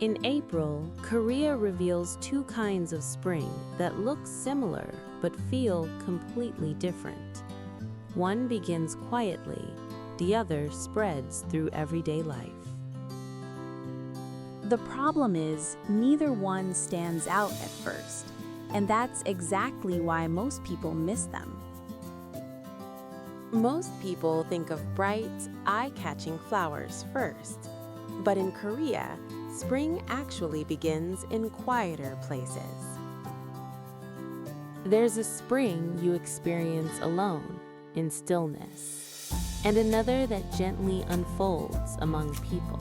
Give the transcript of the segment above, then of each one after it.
In April, Korea reveals two kinds of spring that look similar but feel completely different. One begins quietly, the other spreads through everyday life. The problem is, neither one stands out at first, and that's exactly why most people miss them. Most people think of bright, eye-catching flowers first, but in Korea, spring actually begins in quieter places. There's a spring you experience alone, in stillness, and another that gently unfolds among people.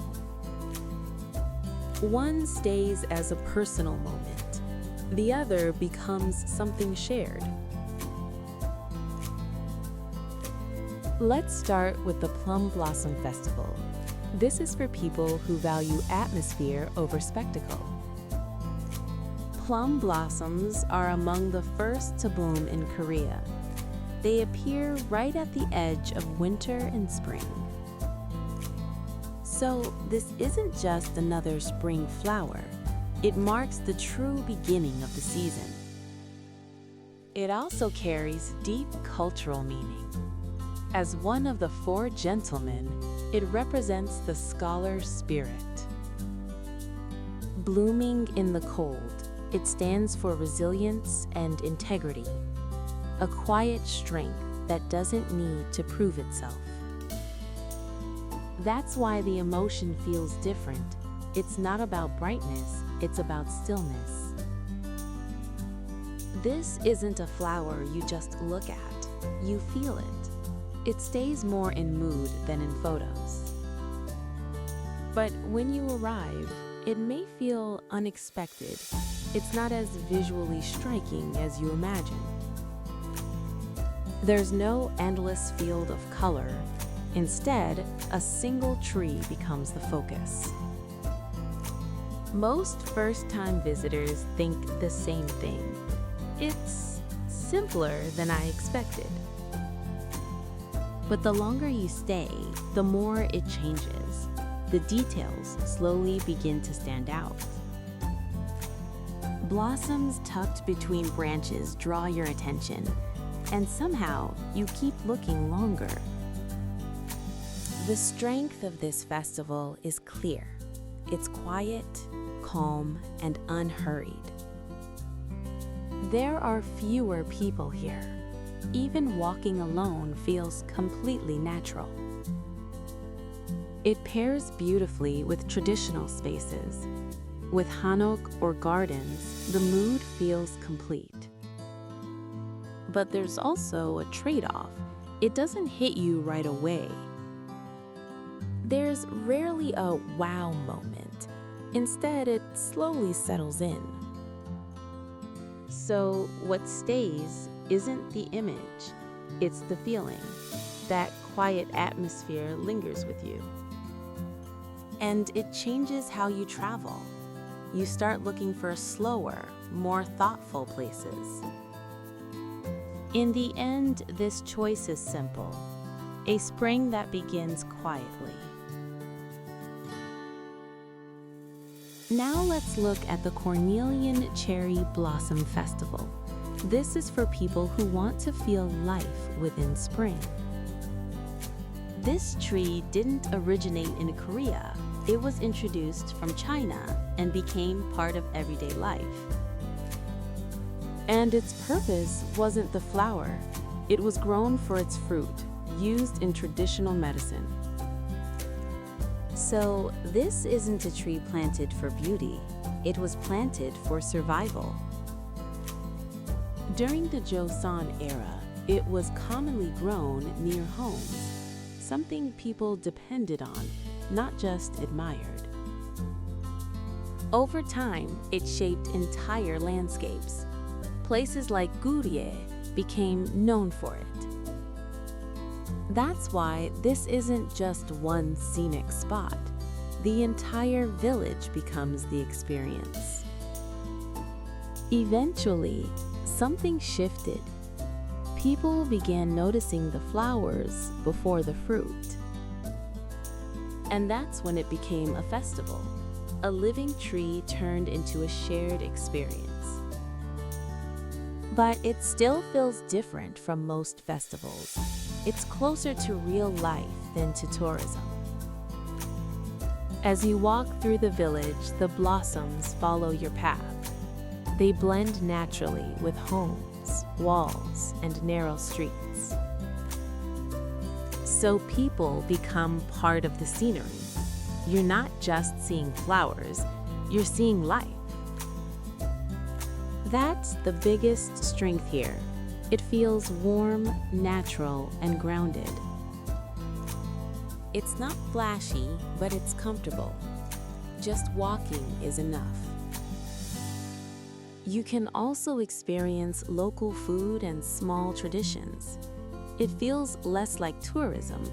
One stays as a personal moment, the other becomes something shared. Let's start with the Plum Blossom Festival. This is for people who value atmosphere over spectacle. Plum blossoms are among the first to bloom in Korea. They appear right at the edge of winter and spring. So this isn't just another spring flower. It marks the true beginning of the season. It also carries deep cultural meaning. As one of the four gentlemen, it represents the scholar's spirit. Blooming in the cold, it stands for resilience and integrity, a quiet strength that doesn't need to prove itself. That's why the emotion feels different. It's not about brightness, it's about stillness. This isn't a flower you just look at, you feel it. It stays more in mood than in photos. But when you arrive, it may feel unexpected. It's not as visually striking as you imagine. There's no endless field of color. Instead, a single tree becomes the focus. Most first-time visitors think the same thing. It's simpler than I expected. But the longer you stay, the more it changes. The details slowly begin to stand out. Blossoms tucked between branches draw your attention, and somehow you keep looking longer. The strength of this festival is clear. It's quiet, calm, and unhurried. There are fewer people here. Even walking alone feels completely natural. It pairs beautifully with traditional spaces. With hanok or gardens, the mood feels complete. But there's also a trade-off. It doesn't hit you right away. There's rarely a wow moment. Instead, it slowly settles in. So what stays isn't the image, it's the feeling. That quiet atmosphere lingers with you. And it changes how you travel. You start looking for slower, more thoughtful places. In the end, this choice is simple. A spring that begins quietly. Now let's look at the Cornelian Cherry Blossom Festival. This is for people who want to feel life within spring. This tree didn't originate in Korea. It was introduced from China and became part of everyday life. And its purpose wasn't the flower. It was grown for its fruit, used in traditional medicine. So this isn't a tree planted for beauty. It was planted for survival. During the Joseon era, it was commonly grown near homes, something people depended on, not just admired. Over time, it shaped entire landscapes. Places like Gurye became known for it. That's why this isn't just one scenic spot. The entire village becomes the experience. Eventually, something shifted. People began noticing the flowers before the fruit. And that's when it became a festival. a living tree turned into a shared experience. But it still feels different from most festivals. It's closer to real life than to tourism. As you walk through the village, the blossoms follow your path. They blend naturally with homes, walls, and narrow streets. So people become part of the scenery. You're not just seeing flowers, you're seeing life. That's the biggest strength here. It feels warm, natural, and grounded. It's not flashy, but it's comfortable. Just walking is enough. You can also experience local food and small traditions. It feels less like tourism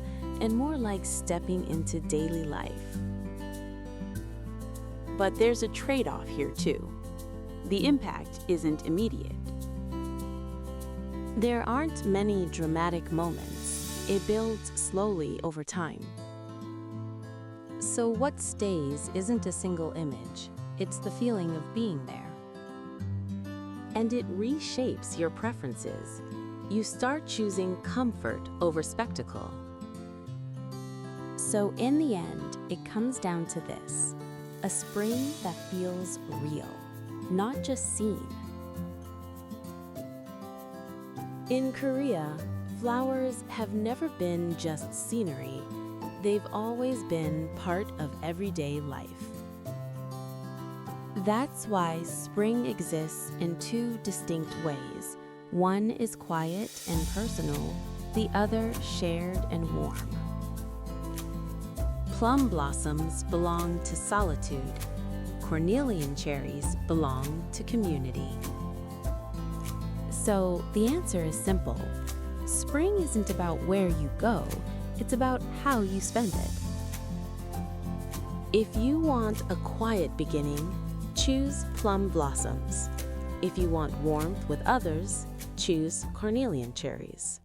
and more like stepping into daily life. But there's a trade-off here too. The impact isn't immediate. There aren't many dramatic moments. It builds slowly over time. So what stays isn't a single image. It's the feeling of being there. And it reshapes your preferences. You start choosing comfort over spectacle. So in the end, it comes down to this: a spring that feels real, not just seen. In Korea, flowers have never been just scenery. They've always been part of everyday life. That's why spring exists in two distinct ways. One is quiet and personal, the other shared and warm. Plum blossoms belong to solitude. Cornelian cherries belong to community. So the answer is simple. Spring isn't about where you go, it's about how you spend it. If you want a quiet beginning, choose plum blossoms. If you want warmth with others, choose cornelian cherries.